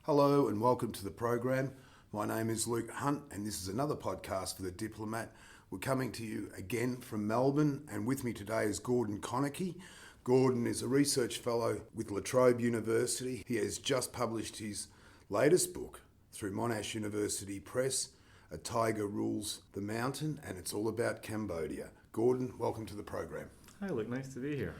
Hello and welcome to the program. My name is Luke Hunt and this is another podcast for The Diplomat. We're coming to you again from Melbourne, and with me today is Gordon Conochie. Gordon is a research fellow with Trobe University. He has just published his latest book through Monash University Press, A Tiger Rules the Mountain, and it's all about Cambodia. Gordon, welcome to the program. Hi Luke, nice to be here.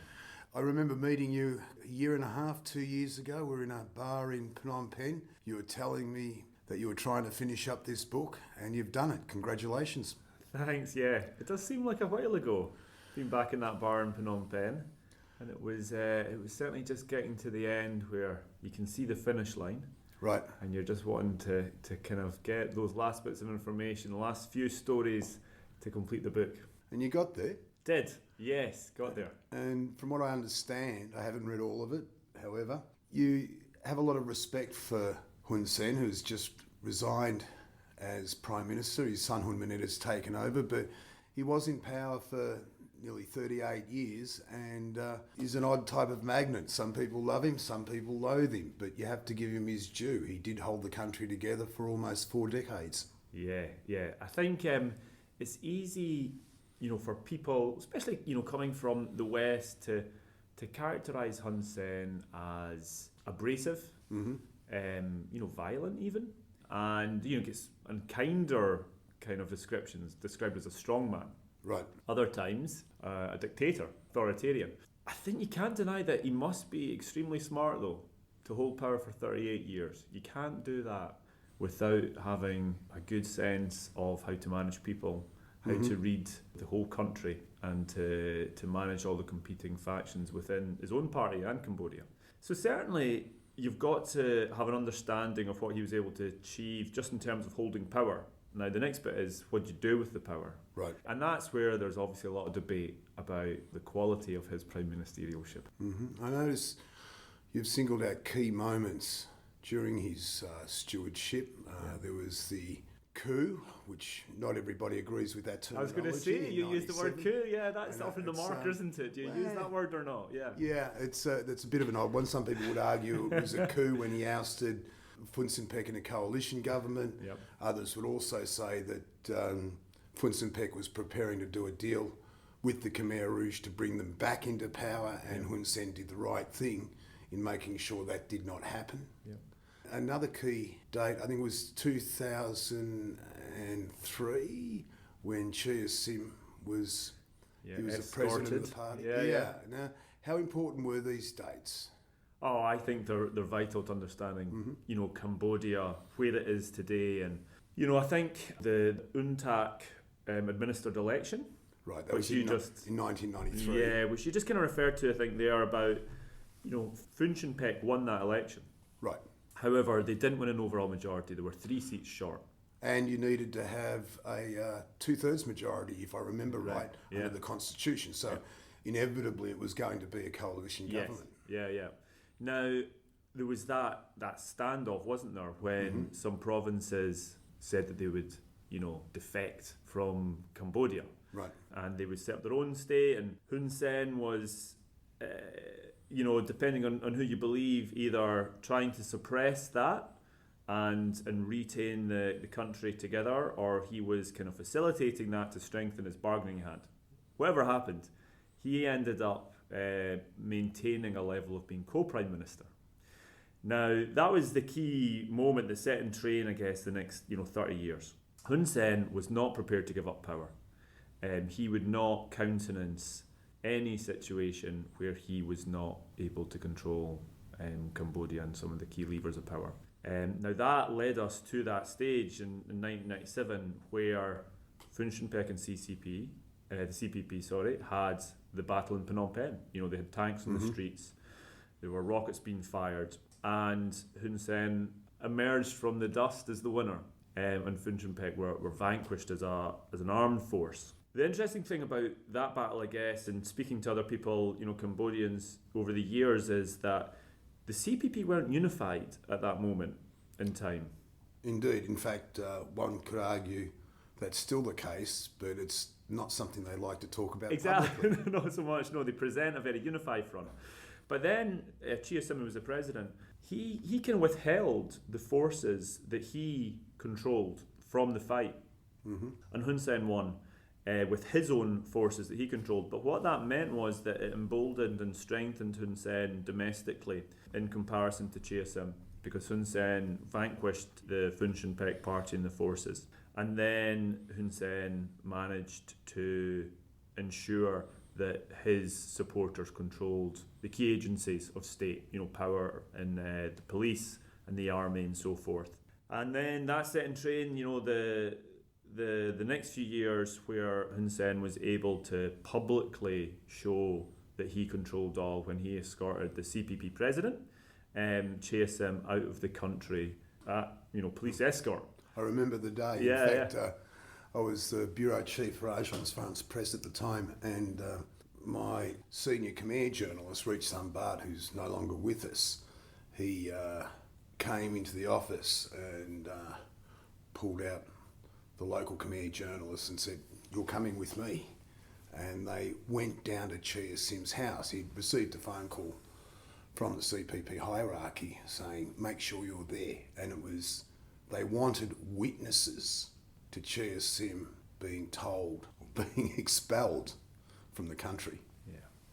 I remember meeting you a year and a half, 2 years ago. We were in a bar in Phnom Penh. You were telling me that you were trying to finish up this book, and you've done it. Congratulations. Thanks, yeah. It does seem like a while ago, being back in that bar in Phnom Penh. And it was certainly just getting to the end where you can see the finish line. Right. And you're just wanting to kind of get those last bits of information, the last few stories to complete the book. And you got there. Did, yes, got there. And from what I understand, I haven't read all of it, however, you have a lot of respect for Hun Sen, who's just resigned as Prime Minister. His son Hun Manet has taken over, but he was in power for nearly 38 years and is an odd type of magnet. Some people love him, some people loathe him, but you have to give him his due. He did hold the country together for almost 4 decades. Yeah. I think it's easy, for people, especially, coming from the West, to characterise Hun Sen as abrasive, violent even, and gets kinder kind of descriptions, described as a strong man. Right. Other times, a dictator, authoritarian. I think you can't deny that he must be extremely smart, though, to hold power for 38 years. You can't do that without having a good sense of how to manage people, how to read the whole country, and to manage all the competing factions within his own party and Cambodia. So certainly you've got to have an understanding of what he was able to achieve just in terms of holding power. Now the next bit is what do you do with the power? Right. And that's where there's obviously a lot of debate about the quality of his prime ministerialship. I notice you've singled out key moments during his stewardship. There was the coup, which not everybody agrees with that terminology. I was going to say, you used the word coup, that's often the marker, isn't it? Do you use that word or not? Yeah, it's a bit of an odd one. Some people would argue it was a coup when he ousted Funcinpec in a coalition government. Yep. Others would also say that Funcinpec was preparing to do a deal with the Khmer Rouge to bring them back into power, and Hun Sen did the right thing in making sure that did not happen. Yep. Another key date, I think, was 2003 when Chea Sim was the president of the party. Now, how important were these dates? Oh, I think they're vital to understanding, Cambodia, where it is today. And, I think the UNTAC administered election. Right, that was in 1993. Yeah, which you just kind of referred to, I think, there about, Funcinpec won that election. Right. However, they didn't win an overall majority. They were 3 seats short. And you needed to have a 2/3 majority, if I remember right, under the Constitution. So inevitably it was going to be a coalition government. Yeah. Now, there was that standoff, wasn't there, when some provinces said that they would, defect from Cambodia. Right. And they would set up their own state, and Hun Sen was... depending on who you believe, either trying to suppress that and retain the country together, or he was kind of facilitating that to strengthen his bargaining hand. Whatever happened, he ended up maintaining a level of being co-prime minister. Now, that was the key moment that set in train, I guess, the next 30 years. Hun Sen was not prepared to give up power. He would not countenance any situation where he was not able to control Cambodia and some of the key levers of power. Now that led us to that stage in 1997 where Funcinpec and the CPP, had the battle in Phnom Penh. They had tanks on the streets, there were rockets being fired, and Hun Sen emerged from the dust as the winner, and Funcinpec were vanquished as an armed force. The interesting thing about that battle, I guess, and speaking to other people, Cambodians over the years, is that the CPP weren't unified at that moment in time. Indeed. In fact, one could argue that's still the case, but it's not something they like to talk about publicly. Not so much. No, they present a very unified front. But then Chea Sim was the president. he can withheld the forces that he controlled from the fight. Mm-hmm. And Hun Sen won with his own forces that he controlled. But what that meant was that it emboldened and strengthened Hun Sen domestically in comparison to Chea Sim, because Hun Sen vanquished the Funcinpec party and the forces. And then Hun Sen managed to ensure that his supporters controlled the key agencies of state, power in the police and the army and so forth. And then that set in train, the next few years where Hun Sen was able to publicly show that he controlled all when he escorted the CPP president, Chea Sim, out of the country at, police escort. I remember the day. Yeah, in fact, I was the bureau chief for Agence France Presse at the time, and my senior Khmer journalist, Reach Sambad, who's no longer with us, he came into the office and pulled out the local Khmer journalist and said, "You're coming with me." And they went down to Chea Sim's house. He'd received a phone call from the CPP hierarchy saying, "Make sure you're there." And they wanted witnesses to Chea Sim being told, or being expelled from the country.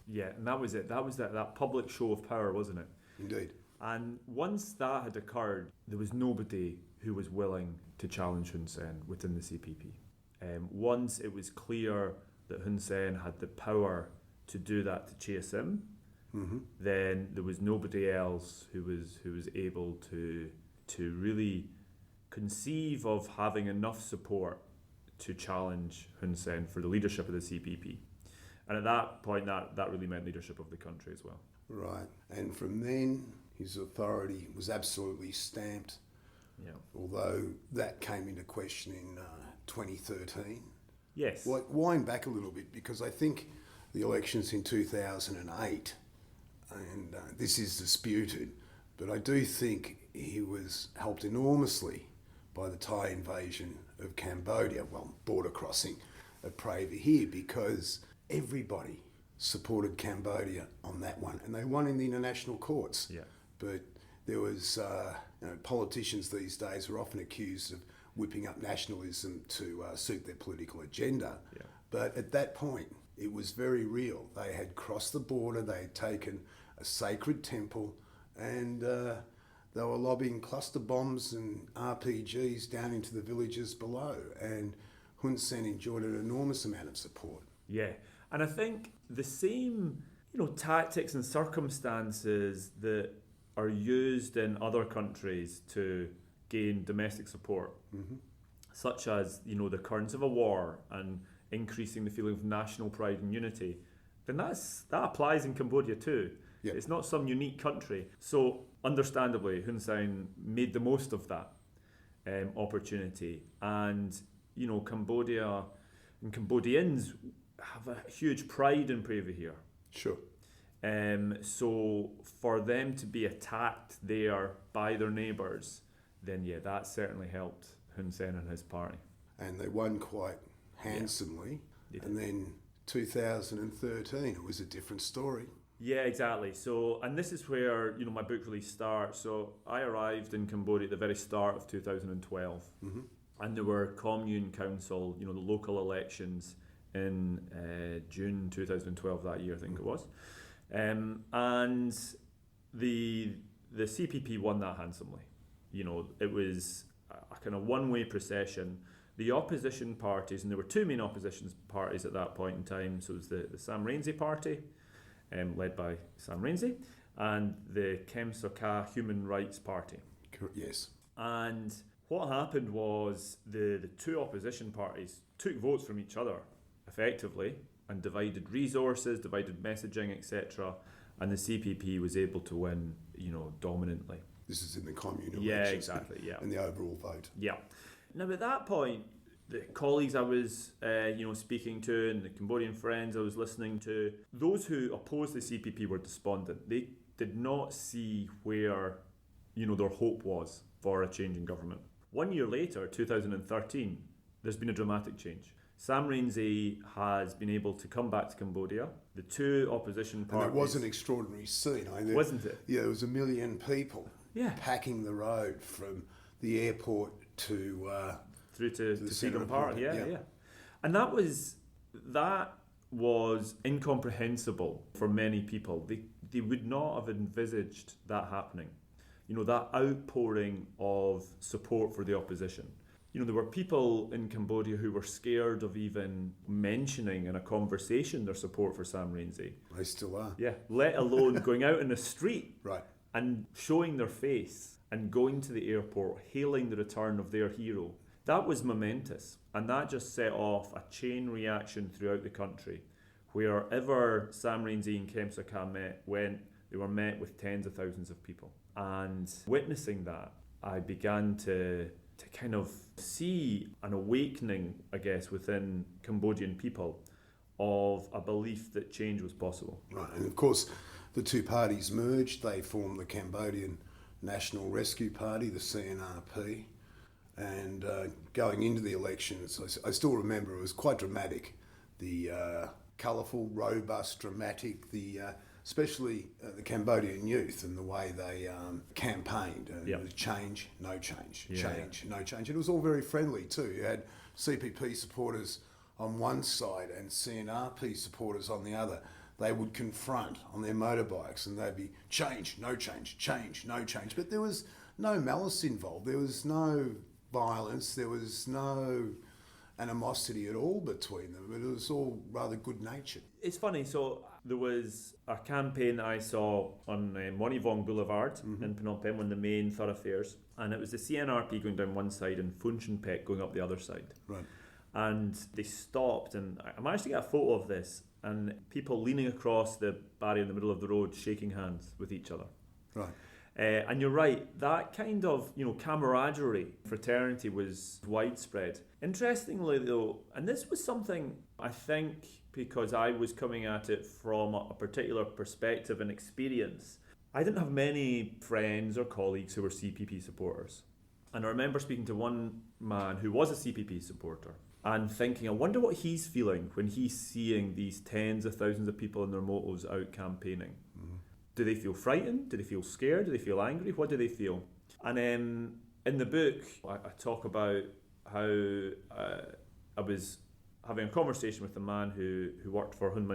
Yeah, and that was it. That was that public show of power, wasn't it? Indeed. And once that had occurred, there was nobody who was willing to challenge Hun Sen within the CPP. Once it was clear that Hun Sen had the power to do that to Chea Sim, mm-hmm. then there was nobody else who was able to really conceive of having enough support to challenge Hun Sen for the leadership of the CPP. And at that point, that really meant leadership of the country as well. Right. And from then, his authority was absolutely stamped. Yeah. Although that came into question in 2013. Yes. Wind back a little bit, because I think the elections in 2008, and this is disputed, but I do think he was helped enormously by the Thai invasion of Cambodia, border crossing at Preah Vihear, because everybody supported Cambodia on that one, and they won in the international courts. Yeah. But there was, politicians these days are often accused of whipping up nationalism to suit their political agenda. Yeah. But at that point, it was very real. They had crossed the border, they had taken a sacred temple, and they were lobbing cluster bombs and RPGs down into the villages below. And Hun Sen enjoyed an enormous amount of support. Yeah. And I think the same, tactics and circumstances that are used in other countries to gain domestic support, mm-hmm. such as, the currents of a war and increasing the feeling of national pride and unity, then that applies in Cambodia too. Yep. It's not some unique country. So understandably, Hun Sen made the most of that opportunity. And, Cambodia and Cambodians have a huge pride in Preah Vihear. Sure. So for them to be attacked there by their neighbours, then that certainly helped Hun Sen and his party. And they won quite handsomely. Yeah. And then 2013, it was a different story. Yeah, exactly. So, and this is where, my book really starts. So I arrived in Cambodia at the very start of 2012. Mm-hmm. And there were commune council, the local elections in June 2012 that year, I think it was. And the CPP won that handsomely. It was a kind of one-way procession. The opposition parties, and there were two main opposition parties at that point in time, so it was the Sam Rainsy Party, led by Sam Rainsy, and the Kem Sokha Human Rights Party. Yes. And what happened was the two opposition parties took votes from each other, effectively, and divided resources, divided messaging, etc. And the CPP was able to win, dominantly. This is in the commune elections. Yeah, exactly. Yeah. And the overall vote. Yeah. Now at that point, the colleagues I was, speaking to, and the Cambodian friends I was listening to, those who opposed the CPP were despondent. They did not see where, their hope was for a change in government. 1 year later, 2013, there's been a dramatic change. Sam Rainsy has been able to come back to Cambodia. The two opposition parties... And it was an extraordinary scene. Wasn't it? Yeah, it was 1 million people packing the road from the airport to through to the Freedom CNRP. Park. Yeah. And that was incomprehensible for many people. They would not have envisaged that happening. That outpouring of support for the opposition. There were people in Cambodia who were scared of even mentioning in a conversation their support for Sam Rainsy. They still are. Yeah, let alone going out in the street Right. and showing their face and going to the airport, hailing the return of their hero. That was momentous, and that just set off a chain reaction throughout the country. Wherever Sam Rainsy and Kem Sokha went, they were met with tens of thousands of people. And witnessing that, I began to kind of see an awakening, I guess, within Cambodian people of a belief that change was possible. Right, and of course, the two parties merged. They formed the Cambodian Nation Rescue Party, the CNRP. And going into the elections, I still remember it was quite dramatic. The colourful, robust, dramatic, especially the Cambodian youth and the way they campaigned. It was change, no change, change, no change. And it was all very friendly too. You had CPP supporters on one side and CNRP supporters on the other. They would confront on their motorbikes and they'd be change, no change, change, no change. But there was no malice involved. There was no violence. There was no animosity at all between them. It was all rather good-natured. It's funny, so there was a campaign that I saw on Monivong Boulevard in Phnom Penh, one of the main thoroughfares, and it was the CNRP going down one side and Funcinpec going up the other side. Right. And they stopped, and I managed to get a photo of this, and people leaning across the barrier in the middle of the road, shaking hands with each other. Right. And you're right, that kind of camaraderie, fraternity was widespread. Interestingly though, and this was something I think because I was coming at it from a particular perspective and experience, I didn't have many friends or colleagues who were CPP supporters. And I remember speaking to one man who was a CPP supporter and thinking, I wonder what he's feeling when he's seeing these tens of thousands of people in their motos out campaigning. Do they feel frightened? Do they feel scared? Do they feel angry? What do they feel? And in the book, I talk about how I was having a conversation with a man who worked for Hun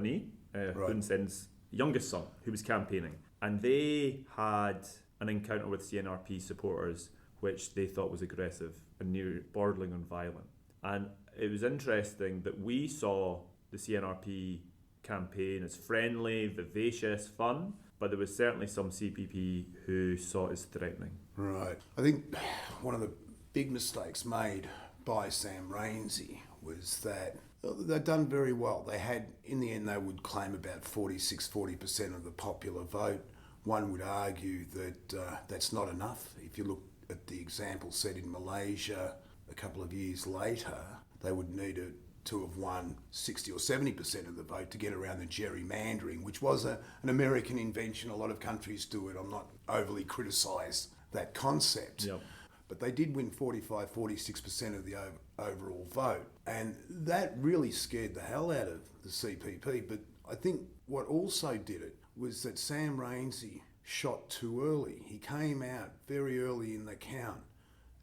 Hun Sen's youngest son, who was campaigning. And they had an encounter with CNRP supporters, which they thought was aggressive and near bordering on violent. And it was interesting that we saw the CNRP campaign as friendly, vivacious, fun, but there was certainly some CPP who saw it as threatening. Right. I think one of the big mistakes made by Sam Rainsy was that they'd done very well. They had, in the end, they would claim about 40% of the popular vote. One would argue that that's not enough. If you look at the example set in Malaysia a couple of years later, they would need to have won 60 or 70% of the vote to get around the gerrymandering, which was an American invention. A lot of countries do it. I'm not overly criticise that concept. Yep. But they did win 45, 46% of the overall vote. And that really scared the hell out of the CPP. But I think what also did it was that Sam Rainsy shot too early. He came out very early in the count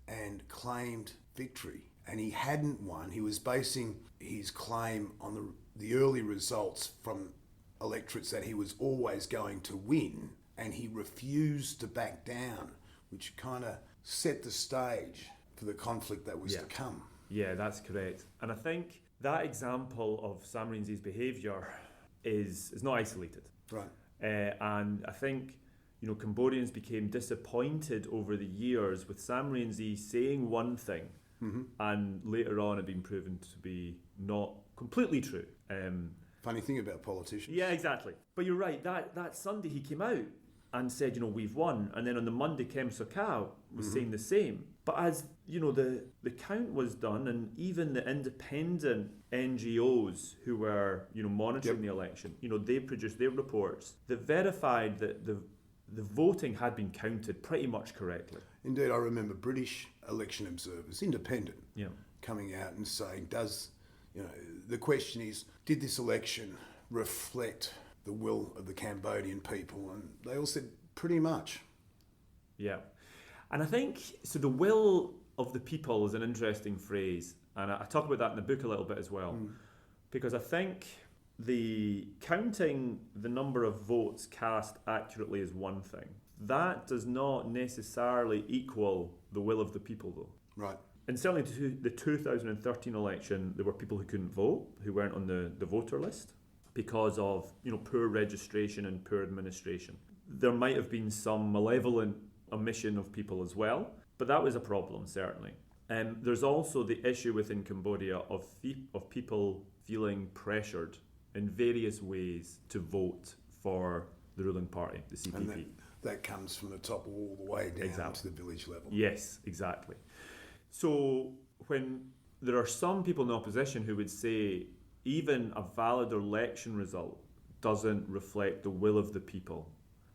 and claimed victory. And he hadn't won. He was basing his claim on the early results from electorates that he was always going to win, and he refused to back down, which kind of set the stage for the conflict that was to come. Yeah, that's correct. And I think that example of Sam Rainsy's behaviour is not isolated. Right. And I think Cambodians became disappointed over the years with Sam Rainsy saying one thing, and later on had been proven to be not completely true. Funny thing about politicians. Yeah, exactly. But you're right, that Sunday he came out and said, we've won. And then on the Monday, Kem Sokha was saying the same. But as, the count was done, and even the independent NGOs who were, monitoring the election, they produced their reports that verified that the voting had been counted pretty much correctly. Indeed, I remember British election observers, independent, coming out and saying, the question is, did this election reflect the will of the Cambodian people? And they all said, pretty much. Yeah. And I think, so the will of the people is an interesting phrase. And I talk about that in the book a little bit as well. Because I think the counting the number of votes cast accurately is one thing. That does not necessarily equal the will of the people, though. Right. And certainly to the 2013 election, there were people who couldn't vote, who weren't on the voter list because of, poor registration and poor administration. There might have been some malevolent omission of people as well, but that was a problem, certainly. There's also the issue within Cambodia of people feeling pressured in various ways to vote for the ruling party, the CPP. And that comes from the top all the way down to the village level. Yes, exactly. So when there are some people in the opposition who would say even a valid election result doesn't reflect the will of the people,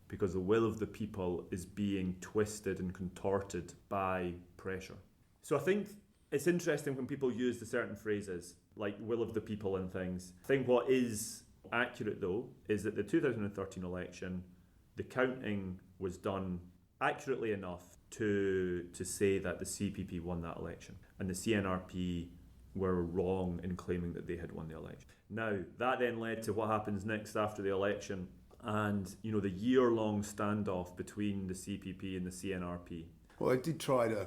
because the will of the people is being twisted and contorted by pressure. So I think it's interesting when people use the certain phrases like will of the people and things. I think what is accurate, though, is that the 2013 election, the counting was done accurately enough to say that the CPP won that election, and the CNRP were wrong in claiming that they had won the election. Now, that then led to what happens next after the election, and the year-long standoff between the CPP and the CNRP. Well, they did try to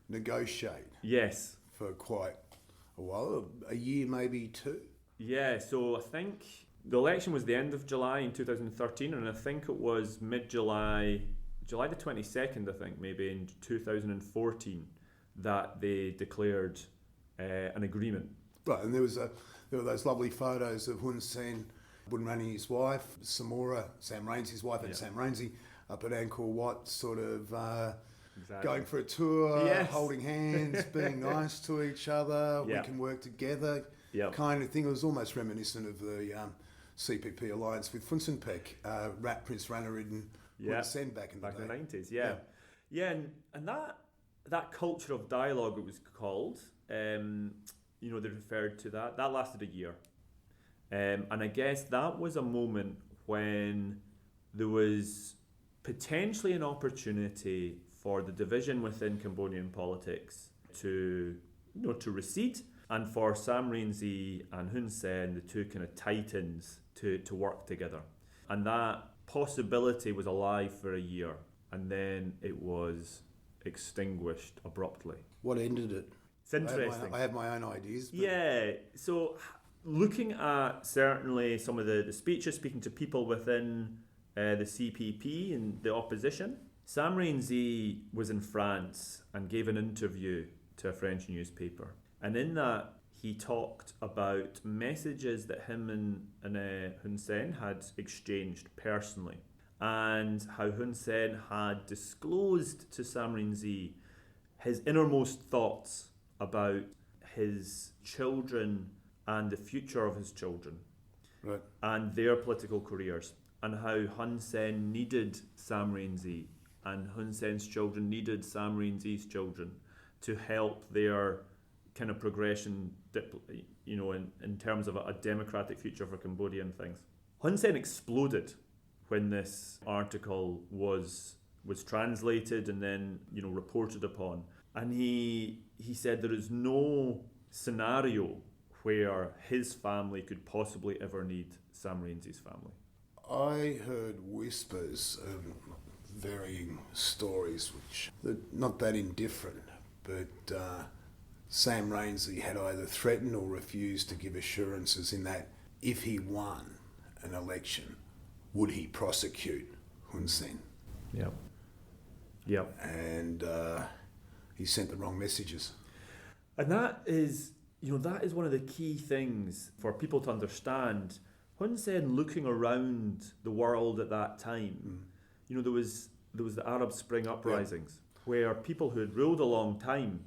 negotiate. Yes. For quite a while, a year, maybe two. Yeah, so I think the election was the end of July in 2013, and I think it was mid-July, July the 22nd, I think, maybe in 2014, that they declared an agreement. Right, and there were those lovely photos of Hun Sen, Bunrani, his wife, Samora, Sam Rainsy's wife, and Sam Rainsy up at Angkor Wat, sort of going for a tour, holding hands, being nice to each other, we can work together, kind of thing. It was almost reminiscent of the CPP alliance with Funcinpec, Prince Ranariddh and Hun Sen back in the 90s. And that culture of dialogue, it was called, they referred to that lasted a year. And I guess that was a moment when there was potentially an opportunity for the division within Cambodian politics to recede, and for Sam Rainsy and Hun Sen, the two kind of titans, to work together. And that possibility was alive for a year, and then it was extinguished abruptly. What ended it? It's interesting. I have my own ideas. But... Yeah, so looking at certainly some of the speeches, speaking to people within the CPP and the opposition, Sam Rainsy was in France and gave an interview to a French newspaper. And in that, he talked about messages that him and Hun Sen had exchanged personally, and how Hun Sen had disclosed to Sam Rainsy his innermost thoughts about his children and the future of his children, right, and their political careers, and how Hun Sen needed Sam Rainsy, and Hun Sen's children needed Sam Rainsy's children to help their kind of progression, in terms of a democratic future for Cambodia and things. Hun Sen exploded when this article was translated and then reported upon, and he said there is no scenario where his family could possibly ever need Sam Rainsy's family. I heard whispers of varying stories, which are not that indifferent, but Sam Rainsy had either threatened or refused to give assurances in that if he won an election, would he prosecute Hun Sen? Yep. And he sent the wrong messages. And that is one of the key things for people to understand. Hun Sen, looking around the world at that time, there was the Arab Spring uprisings, where people who had ruled a long time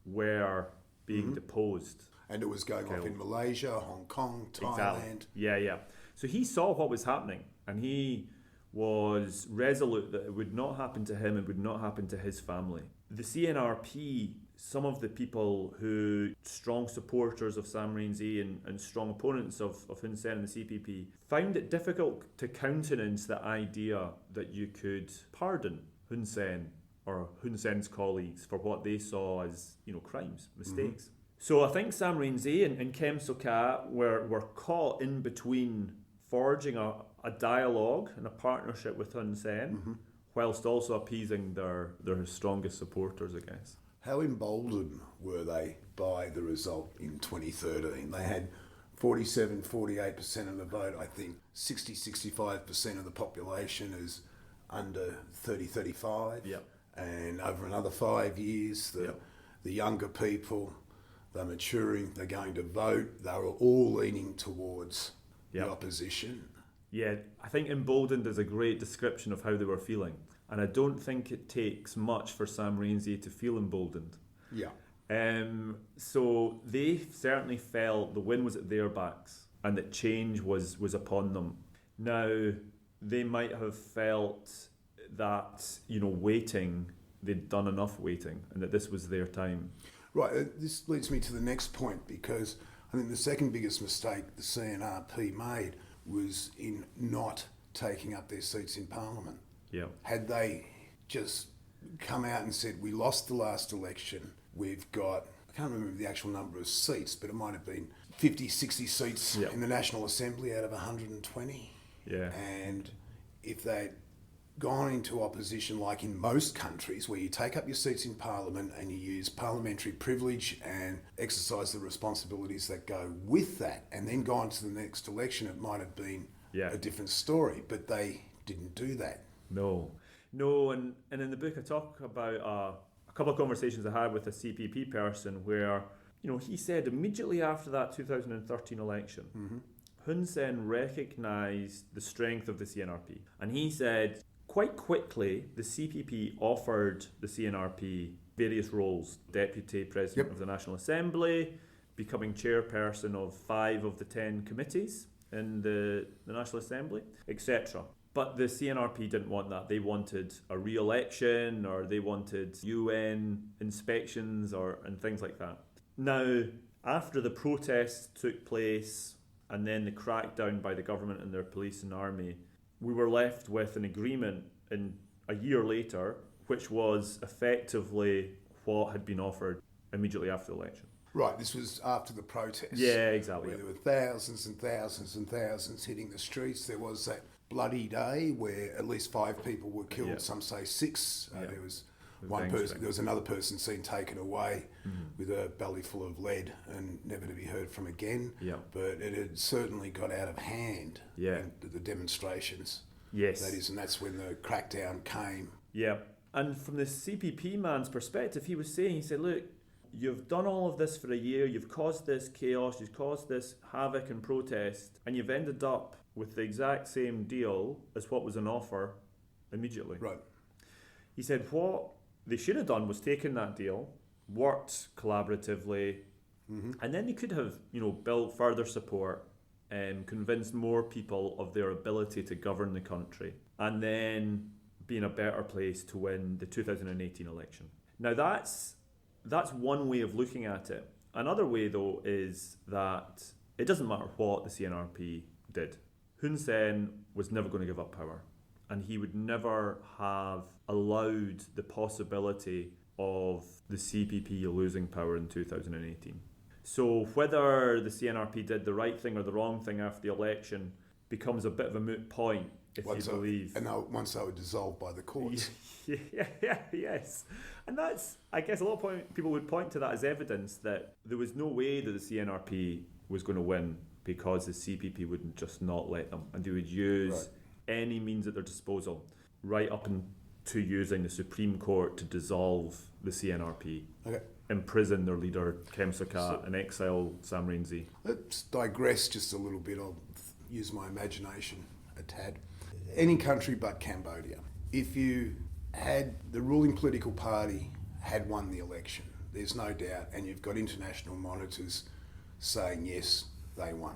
were being deposed. And it was going off in Malaysia, Hong Kong, Thailand. Exactly. Yeah. So he saw what was happening, and he was resolute that it would not happen to him, it would not happen to his family. The CNRP, some of the people who, strong supporters of Sam Rainsy and strong opponents of Hun Sen and the CPP, found it difficult to countenance the idea that you could pardon Hun Sen or Hun Sen's colleagues for what they saw as, crimes, mistakes. So I think Sam Rainsy and Kem Sokha were caught in between forging a dialogue and a partnership with Hun Sen, whilst also appeasing their strongest supporters, I guess. How emboldened were they by the result in 2013? They had 47-48% of the vote. I think 60-65% of the population is under 30-35. Yep. And over another 5 years, the younger people, they're maturing, they're going to vote. They were all leaning towards the opposition. Yeah, I think emboldened is a great description of how they were feeling. And I don't think it takes much for Sam Rainsy to feel emboldened. Yeah. So they certainly felt the wind was at their backs and that change was upon them. Now, they might have felt that, waiting, they'd done enough waiting and that this was their time. Right, this leads me to the next point, because I think the second biggest mistake the CNRP made was in not taking up their seats in Parliament. Yeah. Had they just come out and said, we lost the last election, we've got, I can't remember the actual number of seats, but it might have been 50, 60 seats in the National Assembly out of 120. Yeah. And if they'd gone into opposition like in most countries where you take up your seats in Parliament and you use parliamentary privilege and exercise the responsibilities that go with that, and then gone to the next election, it might have been a different story. But they didn't do that. No, and in the book I talk about a couple of conversations I had with a CPP person where, he said immediately after that 2013 election, Hun Sen recognised the strength of the CNRP. And he said quite quickly the CPP offered the CNRP various roles: Deputy President of the National Assembly, becoming chairperson of 5 of the 10 committees in the National Assembly, etc. But the CNRP didn't want that. They wanted a re-election, or they wanted UN inspections and things like that. Now, after the protests took place and then the crackdown by the government and their police and army, we were left with an agreement in a year later, which was effectively what had been offered immediately after the election. Right, this was after the protests. Yeah, exactly. Where there were thousands and thousands and thousands hitting the streets. There was that bloody day where at least 5 people were killed, some say 6. There was one person, there was another person seen taken away with a belly full of lead and never to be heard from again. But it had certainly got out of hand, the demonstrations. Yes. That is, and that's when the crackdown came. Yeah. And from the CPP man's perspective, he said, look, you've done all of this for a year, you've caused this chaos, you've caused this havoc and protest, and you've ended up with the exact same deal as what was on offer immediately. Right. He said what they should have done was taken that deal, worked collaboratively, and then they could have, built further support and convinced more people of their ability to govern the country, and then be in a better place to win the 2018 election. Now that's one way of looking at it. Another way, though, is that it doesn't matter what the CNRP did. Hun Sen was never going to give up power, and he would never have allowed the possibility of the CPP losing power in 2018. So whether the CNRP did the right thing or the wrong thing after the election becomes a bit of a moot point if you believe. And once they were dissolved by the courts. Yes. And that's, I guess, a lot of people would point to that as evidence that there was no way that the CNRP was going to win, because the CPP wouldn't just not let them, and they would use any means at their disposal, right up to using the Supreme Court to dissolve the CNRP, imprison their leader Kem Sokha, and exile Sam Rainsy. Let's digress just a little bit. I'll use my imagination a tad. Any country but Cambodia, if you had the ruling political party had won the election, there's no doubt, and you've got international monitors saying yes, they won.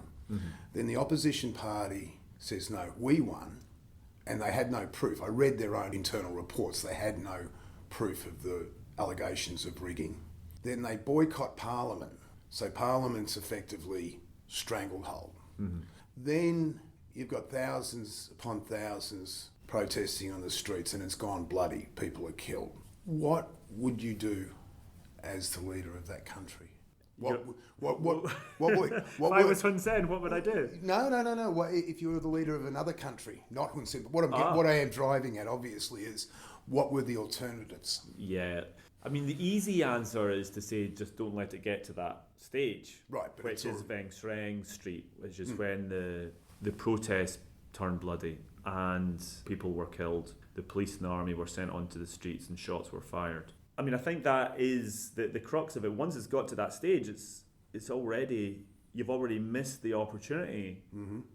Then the opposition party says no, we won, and they had no proof. I read their own internal reports. They had no proof of the allegations of rigging. Then they boycott Parliament, so Parliament's effectively stranglehold. Then you've got thousands upon thousands protesting on the streets, and it's gone bloody. People are killed. What would you do as the leader of that country? What If would I was Hun Sen, what would I do? No. If you were the leader of another country, not Hun Sen, but what I am driving at, obviously, is what were the alternatives? Yeah. I mean, the easy answer is to say just don't let it get to that stage. Right, but which is Veng Sreng Street, which is when the protest turned bloody and people were killed. The police and the army were sent onto the streets and shots were fired. I mean, I think that is the crux of it. Once it's got to that stage, it's already, you've already missed the opportunity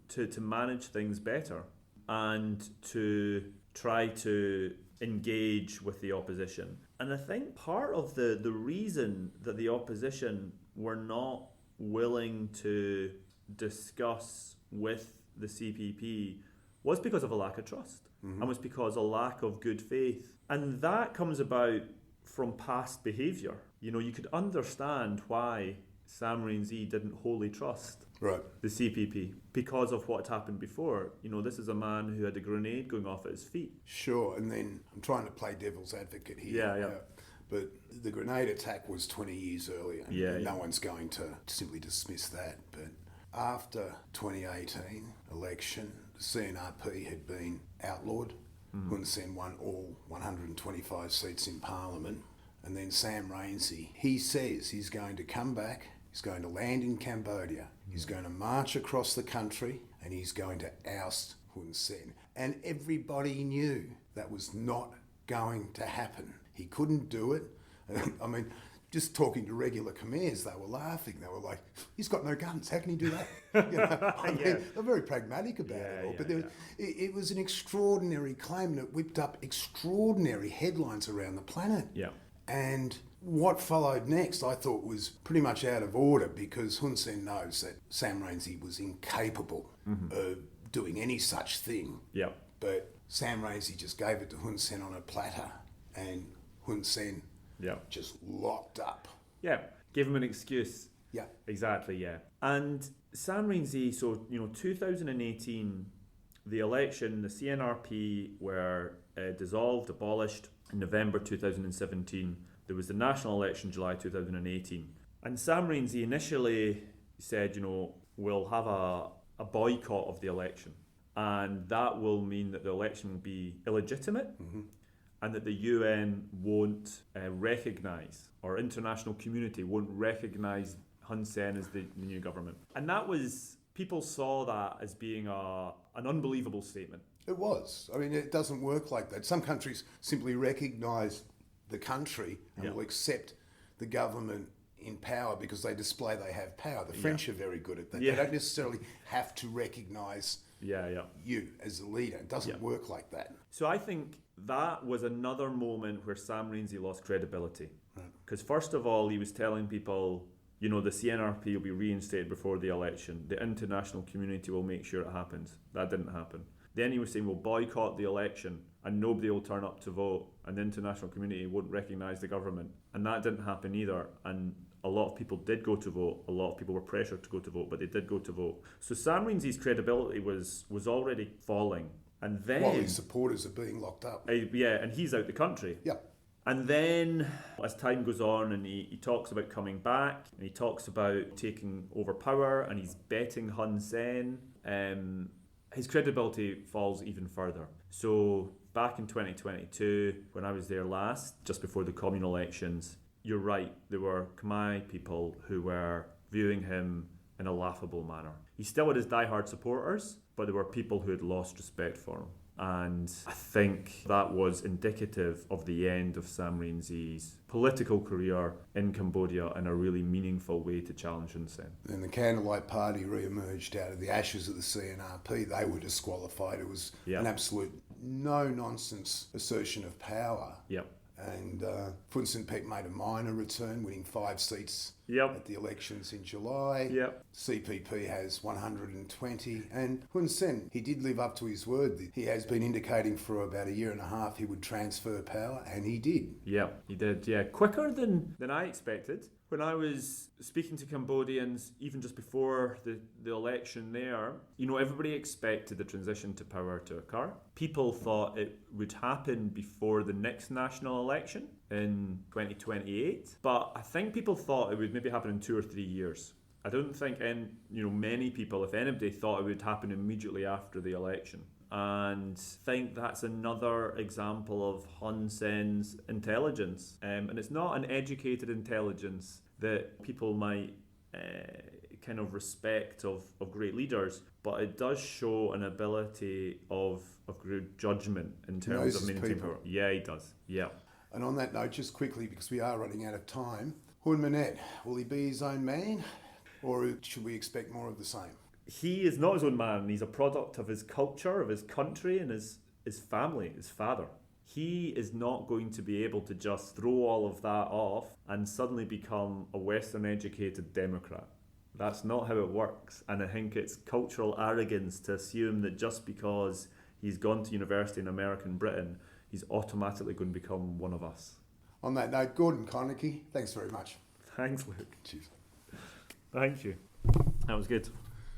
to manage things better and to try to engage with the opposition. And I think part of the reason that the opposition were not willing to discuss with the CPP was because of a lack of trust and was because of a lack of good faith. And that comes about from past behaviour. You know, you could understand why Sam Rainsy didn't wholly trust the CPP because of what had happened before. You know, this is a man who had a grenade going off at his feet. Sure, and then I'm trying to play devil's advocate here. Yeah. But the grenade attack was 20 years earlier. No one's going to simply dismiss that. But after 2018 election, the CNRP had been outlawed. Hun Sen won all 125 seats in Parliament. And then Sam Rainsy, he says he's going to come back, he's going to land in Cambodia, he's going to march across the country, and he's going to oust Hun Sen. And everybody knew that was not going to happen. He couldn't do it. I mean, just talking to regular Khmers, they were laughing. They were like, he's got no guns. How can he do that? You know, I mean, they're very pragmatic about it all. But it was an extraordinary claim, and it whipped up extraordinary headlines around the planet. Yeah. And what followed next, I thought, was pretty much out of order because Hun Sen knows that Sam Rainsy was incapable of doing any such thing. Yeah. But Sam Rainsy just gave it to Hun Sen on a platter, and Hun Sen just locked up. Yeah, gave him an excuse. Yeah. Exactly, yeah. And Sam Rainsy, so, 2018, the election, the CNRP were dissolved, abolished in November 2017. There was the national election July 2018. And Sam Rainsy initially said, we'll have a boycott of the election. And that will mean that the election will be illegitimate. And that the UN won't recognise, or international community won't recognise Hun Sen as the new government. And that was, people saw that as being an unbelievable statement. It was. I mean, it doesn't work like that. Some countries simply recognise the country and will accept the government in power because they display they have power. The French are very good at that. They don't necessarily have to recognise you as a leader. It doesn't work like that. So I think that was another moment where Sam Rainsy lost credibility. Because first of all, he was telling people, the CNRP will be reinstated before the election. The international community will make sure it happens. That didn't happen. Then he was saying we'll boycott the election and nobody will turn up to vote and the international community won't recognise the government. And that didn't happen either. And a lot of people did go to vote. A lot of people were pressured to go to vote, but they did go to vote. So Sam Rainsy's credibility was already falling. And then, while his supporters are being locked up. And he's out the country. Yeah. And then, as time goes on, and he talks about coming back, and he talks about taking over power, and he's betting Hun Sen, his credibility falls even further. So back in 2022, when I was there last, just before the communal elections, you're right, there were Khmer people who were viewing him in a laughable manner. He still had his diehard supporters, but there were people who had lost respect for him. And I think that was indicative of the end of Sam Rainsy's political career in Cambodia in a really meaningful way to challenge Hun Sen. And the Candlelight Party re-emerged out of the ashes of the CNRP. They were disqualified. It was an absolute no-nonsense assertion of power. Yep. And Funcinpec made a minor return, winning 5 seats at the elections in July. Yep. CPP has 120. And Hun Sen, he did live up to his word. He has been indicating for about a year and a half he would transfer power, and he did. Yeah, he did. Yeah, quicker than I expected. When I was speaking to Cambodians, even just before the election there, everybody expected the transition to power to occur. People thought it would happen before the next national election in 2028, but I think people thought it would maybe happen in 2 or 3 years. I don't think many people, if anybody, thought it would happen immediately after the election. And think that's another example of Hun Sen's intelligence. And it's not an educated intelligence that people might kind of respect of great leaders, but it does show an ability of good judgment in terms of maintaining power. Yeah, he does. Yeah. And on that note, just quickly, because we are running out of time, Hun Manet, will he be his own man, or should we expect more of the same? He is not his own man. He's a product of his culture, of his country, and his family, his father. He is not going to be able to just throw all of that off and suddenly become a Western educated Democrat. That's not how it works. And I think it's cultural arrogance to assume that just because he's gone to university in American Britain, he's automatically going to become one of us. On that note, Gordon Conochie, thanks very much. Thanks, Luke. Cheers. Thank you. That was good.